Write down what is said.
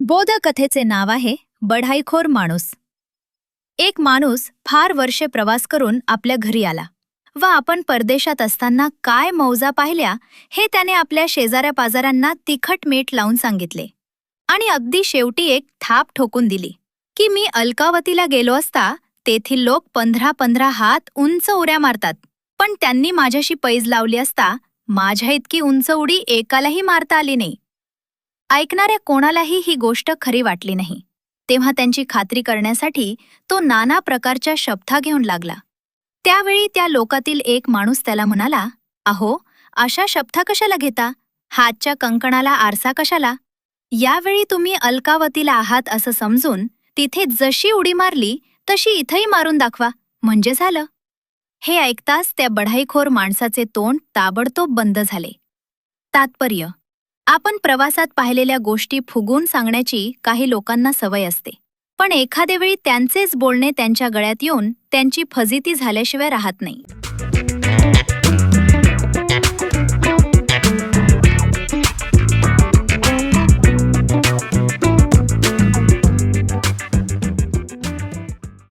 बोधकथेचे नाव आहे बढाईखोर माणूस. एक माणूस फार वर्षे प्रवास करून आपल्या घरी आला व आपण परदेशात असताना काय मौजा पाहिल्या हे त्याने आपल्या शेजाऱ्या पाजाऱ्यांना तिखट मीठ लावून सांगितले आणि अगदी शेवटी एक थाप ठोकून दिली की मी अलकावतीला गेलो असता तेथील लोक 15-15 हात उंच उड्या मारतात, पण त्यांनी माझ्याशी पैज लावली असता माझ्या इतकी उंच उडी एकालाही मारता आली नाही. ऐकणाऱ्या कोणालाही ही गोष्ट खरी वाटली नाही. तेव्हा त्यांची खात्री करण्यासाठी तो नाना प्रकारच्या शपथा घेऊन लागला. त्यावेळी त्या लोकातील एक माणूस त्याला म्हणाला, अहो, अशा शपथा कशाला घेता? हातच्या कंकणाला आरसा कशाला? यावेळी तुम्ही अलकावतीला आहात असं समजून तिथे जशी उडी मारली तशी इथंही मारून दाखवा, म्हणजे झालं. हे ऐकताच त्या बढाईखोर माणसाचे तोंड ताबडतोब बंद झाले. तात्पर्य: आपण प्रवासात पाहिलेल्या गोष्टी फुगून सांगण्याची काही लोकांना सवय असते, पण एखाद्या वेळी त्यांचेच बोलणे त्यांच्या गळ्यात येऊन त्यांची फजिती झाल्याशिवाय राहत नाही.